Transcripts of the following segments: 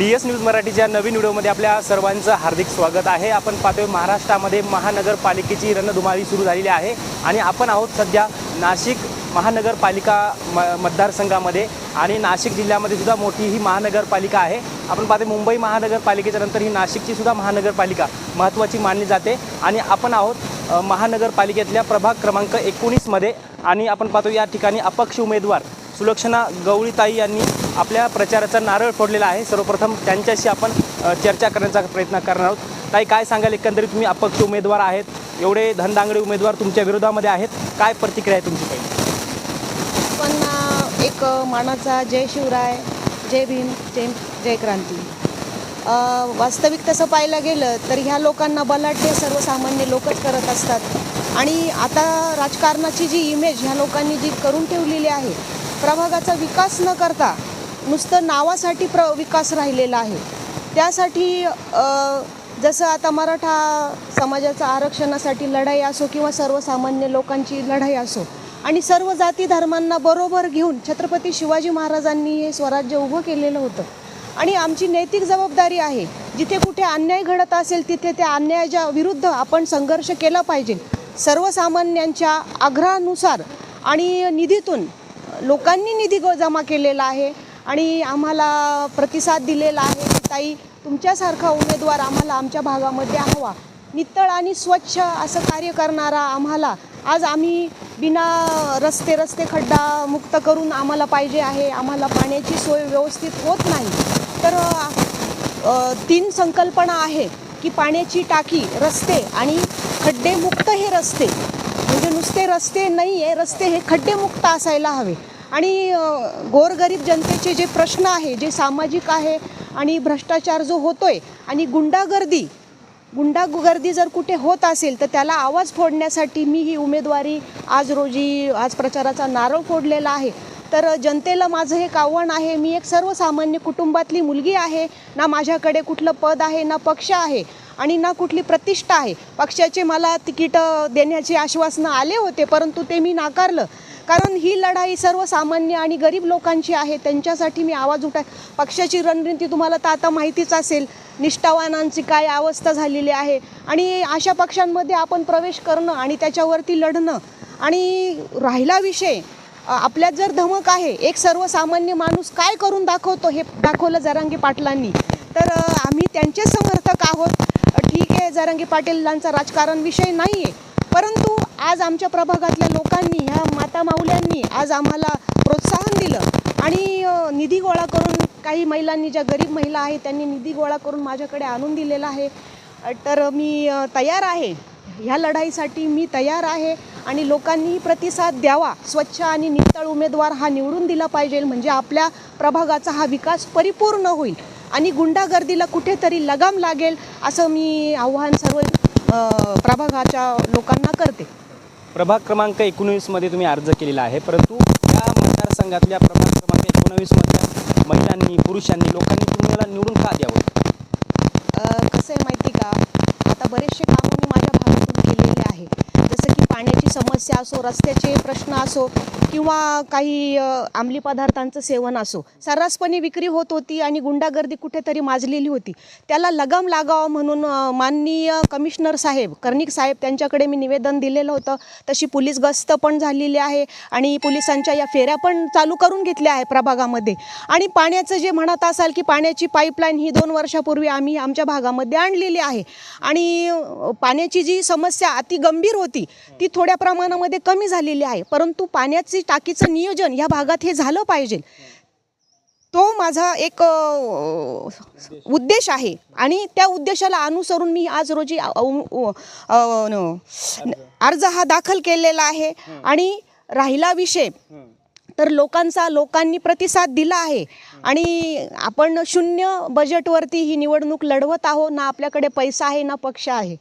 DS news मराठीच्या नवीन व्हिडिओमध्ये आपल्या सर्वांचं हार्दिक स्वागत आहे। आपण पाहतोय महाराष्ट्रामध्ये महानगरपालिकेची रणधुमाळी सुरू झालेली आहे आणि आपण आहोत सध्या नाशिक महानगरपालिका मतदारसंघामध्ये आणि नाशिक जिल्ह्यामध्ये सुद्धा मोठी ही महानगरपालिका आहे। आपण पाहतोय मुंबई महानगरपालिकेच्या नंतर ही नाशिकची सुद्धा महानगरपालिका महत्त्वाची मानली जाते आणि आपण आहोत महानगरपालिकेतल्या प्रभाग क्रमांक 19 मध्ये आणि आपण पाहतोय या ठिकाणी अपक्ष उमेदवार सुलक्षणा गवळीताई यांनी आपल्या प्रचाराचा नारळ फोडलेला आहे। सर्वप्रथम त्यांच्याशी आपण चर्चा करण्याचा प्रयत्न करणार आहोत। ताई, काय सांगाल, एकंदरीत तुम्ही अपक्ष उमेदवार आहेत, एवढे धनदांगडे उमेदवार तुमच्या विरोधामध्ये आहेत, काय प्रतिक्रिया आहे तुमची? पहिली पण एक मानाचा जय शिवराय, जय भीम, जय क्रांती। वास्तविक तसं पाहायला गेलं तर ह्या लोकांना बलाढ्य सर्वसामान्य लोकच करत असतात आणि आता राजकारणाची जी इमेज ह्या लोकांनी जी करून ठेवलेली आहे, प्रभागाचा विकास न करता नुसतं नावासाठी विकास राहिलेला आहे। त्यासाठी जसं आता मराठा समाजाचा आरक्षणासाठी लढाई असो किंवा सर्वसामान्य लोकांची लढाई असो आणि सर्व जाती धर्मांना बरोबर घेऊन छत्रपती शिवाजी महाराजांनी हे स्वराज्य उभं केलेलं होतं आणि आमची नैतिक जबाबदारी आहे, जिथे कुठे अन्याय घडत असेल तिथे त्या अन्यायाच्या विरुद्ध आपण संघर्ष केला पाहिजे। सर्वसामान्यांच्या आग्रहानुसार आणि निधीतून लोकांनी निधी जमा केलेला आहे आणि आम्हाला प्रतिसाद दिलेला आहे की ताई, तुमच्यासारखा उमेदवार आम्हाला आमच्या भागामध्ये हवा। नितळ आणि स्वच्छ असं कार्य करणारा आम्हाला आज आम्ही बिना रस्ते खड्डा मुक्त करून आम्हाला पाहिजे आहे। आम्हाला पाण्याची सोय व्यवस्थित होत नाही, तर 3 संकल्पना आहे की पाण्याची टाकी, रस्ते आणि खड्डेमुक्त हे रस्ते, म्हणजे नुसते रस्ते नाही आहे, रस्ते हे खड्डेमुक्त असायला हवे आणि गोरगरीब जनतेचे जे प्रश्न आहे, जे सामाजिक आहे आणि भ्रष्टाचार जो होतोय आणि गुंडागर्दी जर कुठे होत असेल तर त्याला आवाज फोडण्यासाठी मी ही उमेदवारी आज प्रचाराचा नारळ फोडलेला आहे। तर जनतेला माझं एक आव्हान आहे, मी एक सर्वसामान्य कुटुंबातली मुलगी आहे, ना माझ्याकडे कुठलं पद आहे, ना पक्ष आहे आणि ना कुठली प्रतिष्ठा आहे। पक्षाचे मला तिकीट देण्याचे आश्वासनं आले होते, परंतु ते मी नाकारलं, कारण ही लढाई सर्वसामान्य आणि गरीब लोकांची आहे, त्यांच्यासाठी मी आवाज पक्षाची रणनीती तुम्हाला तर आता माहितीच असेल, निष्ठावानांची काय अवस्था झालेली आहे आणि अशा पक्षांमध्ये आपण प्रवेश करणं आणि त्याच्यावरती लढणं। आणि राहिला विषय, आपल्यात जर धमक आहे, एक सर्वसामान्य माणूस काय करून दाखवतो हे दाखवलं जरांगे पाटलांनी, तर आम्ही त्यांचे समर्थक आहोत। ठीक आहे, जरांगे पाटीलांचा राजकारण विषय नाही आहे, परंतु आज आमच्या प्रभागातल्या लोकांनी, ह्या माता माऊल्यांनी आज आम्हाला प्रोत्साहन दिलं आणि निधी गोळा करून, काही महिलांनी, ज्या गरीब महिला आहेत त्यांनी निधी गोळा करून माझ्याकडे आणून दिलेला आहे। तर मी तयार आहे, ह्या लढाईसाठी मी तयार आहे आणि लोकांनी प्रतिसाद द्यावा। स्वच्छ आणि नितळ उमेदवार हा निवडून दिला पाहिजे, म्हणजे आपल्या प्रभागाचा हा विकास परिपूर्ण होईल आणि गुंडागर्दीला कुठेतरी लगाम लागेल, असं मी आव्हान सर्व प्रभागाच्या लोकांना करते। प्रभाग क्रमांक 19 मध्ये तुम्ही अर्ज केलेला आहे, परंतु या मतदारसंघातल्या प्रभाग क्रमांक 19 मधल्या महिलांनी, पुरुषांनी, लोकांनी तुम्हाला निवडून का द्यावं? कसं आहे माहिती का, आता बरेचसे कामं मी माझ्या भागातून केलेले आहे, जसं की पाण्याची समस्या असो, रस्त्याचे प्रश्न असो किंवा काही अंमली पदार्थांचं सेवन असो, सर्रासपणे विक्री होत होती आणि गुंडागर्दी कुठेतरी माजलेली होती। त्याला लगाम लागावं म्हणून माननीय कमिशनर साहेब, कर्णिक साहेब, त्यांच्याकडे मी निवेदन दिलेलं होतं। तशी पोलीस गस्त पण झालेली आहे आणि पोलिसांच्या या फेऱ्या पण चालू करून घेतल्या आहे प्रभागामध्ये। आणि पाण्याचं जे म्हणत असाल की पाण्याची पाईपलाईन ही 2 वर्षापूर्वी आम्ही आमच्या भागामध्ये आणलेली आहे आणि पाण्याची जी समस्या अति गंभीर होती ती थोड्या प्रमाणामध्ये कमी झालेली आहे, परंतु पाण्याची टाकीचं नियोजन ह्या भागात हे झालं पाहिजे, तो माझा एक उद्देश आहे आणि त्या उद्देशाला अनुसरून मी आज रोजी अर्ज हा दाखल केलेला आहे। आणि राहिला विषय, तर लोकांनी प्रतिसाद दिला आहे आणि आपण 0 बजेटवरती ही निवडणूक लढवत आहोत, ना आपल्याकडे पैसा आहे ना पक्ष आहे।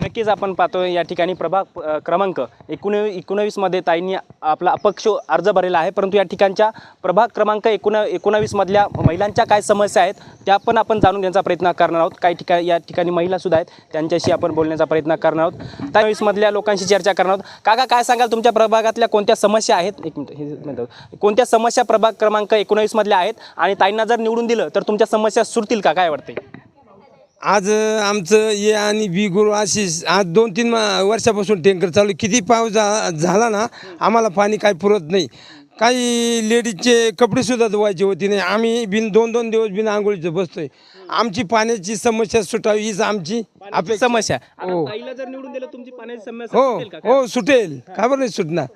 नक्कीच आपण पाहतो या ठिकाणी प्रभाग क्रमांक 19मध्ये ताईंनी आपला अपक्ष अर्ज भरलेला आहे, परंतु या ठिकाणच्या प्रभाग क्रमांक 19मधल्या महिलांच्या काय समस्या आहेत त्या पण आपण जाणून घेण्याचा प्रयत्न करणार आहोत. काही या ठिकाणी महिलासुद्धा आहेत, त्यांच्याशी आपण बोलण्याचा प्रयत्न करणार आहोत. 19मधल्या लोकांशी चर्चा करणार आहोत. काका, काय सांगाल तुमच्या प्रभागातल्या कोणत्या समस्या आहेत? एक मिनिट, कोणत्या समस्या प्रभाग क्रमांक 19मधल्या आहेत आणि ताईंना जर निवडून दिलं तर तुमच्या समस्या सुटतील का? काय वाटते? आज आमचं ए आणि बी गुरु आशिष आज 2-3 वर्षापासून टँकर चालू. किती पाऊस झाला ना आम्हाला पाणी काही पुरत नाही. काही लेडीजचे कपडेसुद्धा धुवायचे होते नाही. आम्ही 2-2 दिवस बिन आंघोळीचं बसतोय. आमची पाण्याची समस्या सुटावी हीच आमची आपली समस्या. हो. ताईला जर निवडून दिलं तुमची पाण्याची समस्या हो सुटेल का? हो सुटेल. का बरं नाही सुटणार?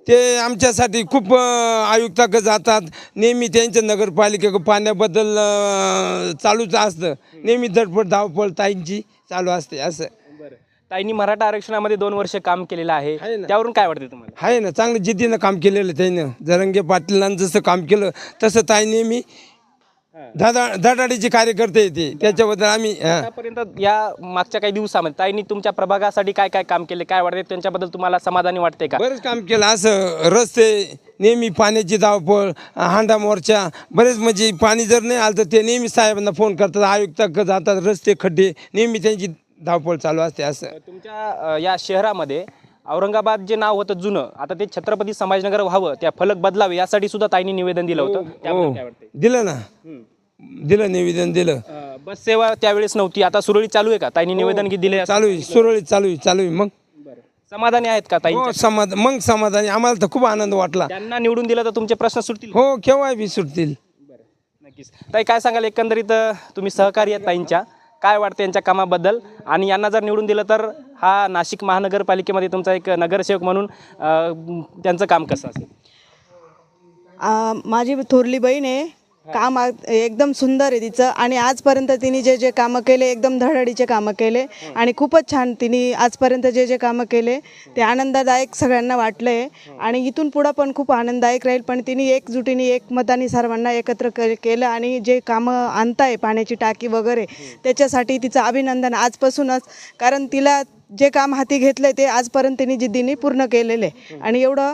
ते आमच्यासाठी खूप आयुक्ताकडे जातात. नेहमी त्यांचं नगरपालिका पाण्याबद्दल चालूच असतं. नेहमी धडपड धावपळ ताईंची चालू असते. असं ताईंनी मराठा आरक्षणामध्ये 2 वर्ष काम केलेलं आहे, आहे ना. त्यावरून काय वाटते तुम्हाला? आहे ना, चांगलं जिद्दीनं काम केलेलं त्यानं. जरंगे पाटलांनी जसं काम केलं तसं ताई नेहमी धडाडीचे कार्यकर्ते येते. त्याच्याबद्दल आम्ही आतापर्यंत या मागच्या काही दिवसामध्ये ताईंनी तुमच्या प्रभागासाठी काय काय काम केले, काय वाटते त्यांच्याबद्दल तुम्हाला समाधानी वाटते का? बरेच काम केलं. असं रस्ते, नेहमी पाण्याची धावपळ, हांडा मोर्चा, बरेच म्हणजे पाणी जर नाही आलं तर ते नेहमी साहेबांना फोन करतात, आयुक्ताकडे जातात. रस्ते खड्डे नेहमी त्यांची धावपळ चालू असते. असं तुमच्या या शहरामध्ये औरंगाबाद जे नाव होतं जुनं, आता ते छत्रपती संभाजीनगर व्हावं, त्या फलक बदलावे यासाठी सुद्धा ताईंनी निवेदन दिलं होतं. त्याबद्दल काय वाटते? दिलं ना, दिलं निवेदन दिलं. बस सेवा त्यावेळेस नव्हती, आता सुरळीत चालू आहे का? ताईंनी निवेदन किती दिले? चालू आहे, सुरळीत चालू आहे, चालू आहे. मग समाधानी आहेत का ताई? हो मग समाधानी. आम्हाला तर खूप आनंद वाटला. त्यांना निवडून दिलं तर तुमचे प्रश्न सुटतील? हो, केव्हा बी सुटतील. नक्कीच. ताई, काय सांगाल एकंदरीत तुम्ही सहकारी आहेत ताईंच्या, काय वाटतं यांच्या कामाबद्दल? आणि यांना जर निवडून दिलं तर हा नाशिक महानगरपालिकेमध्ये तुमचा एक नगरसेवक म्हणून त्यांचं काम कसं असेल? माझी थोरली बहीण आहे. काम एकदम सुंदर आहे तिचं आणि आजपर्यंत तिने जे जे कामं केले एकदम धडाडीचे कामं केले आणि खूपच छान तिने आजपर्यंत जे जे कामं केले ते आनंददायक सगळ्यांना वाटलं आहे आणि इथून पुढं पण खूप आनंददायक राहील. पण तिने एकजुटीने एकमताने सर्वांना एकत्र केलं आणि जे कामं आणताय पाण्याची टाकी वगैरे त्याच्यासाठी तिचं अभिनंदन आजपासूनच. कारण तिला जे काम हाती घेतलं ते आजपर्यंत तिने जिद्दीने पूर्ण केलेलं आहे आणि एवढं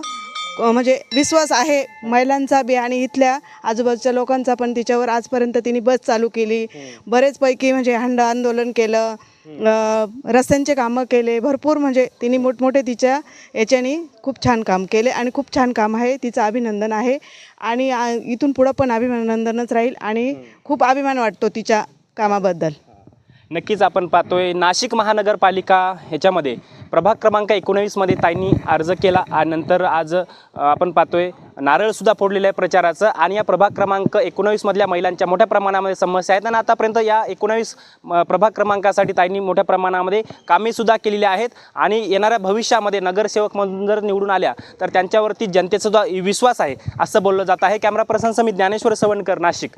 म्हणजे विश्वास आहे महिलांचा बी आणि इथल्या आजूबाजूच्या लोकांचा पण तिच्यावर. आजपर्यंत तिने बस चालू केली, बरेचपैकी म्हणजे हंडा आंदोलन केलं, रस्त्यांचे कामं केले, भरपूर म्हणजे तिने मोठमोठे तिच्या याच्याने खूप छान काम केले आणि खूप छान काम आहे. तिचं अभिनंदन आहे आणि इथून पुढं पण अभिनंदनच राहील आणि खूप अभिमान वाटतो तिच्या कामाबद्दल. नक्कीच आपण पाहतोय नाशिक महानगरपालिका ह्याच्यामध्ये प्रभाग क्रमांक 19मध्ये ताईंनी अर्ज केला आणि नंतर आज आपण पाहतोय नारळसुद्धा फोडलेलं आहे प्रचाराचं. आणि या प्रभाग क्रमांक 19मधल्या महिलांच्या मोठ्या प्रमाणामध्ये समस्या आहेत आणि आतापर्यंत या 19 प्रभाग क्रमांकासाठी ताईंनी मोठ्या प्रमाणामध्ये कामेसुद्धा केलेली आहेत आणि येणाऱ्या भविष्यामध्ये नगरसेवक म्हणून जर निवडून आल्या तर त्यांच्यावरती जनतेचा विश्वास आहे असं बोललं जात आहे. कॅमेरा पर्सन समित ज्ञानेश्वर सवणकर, नाशिक.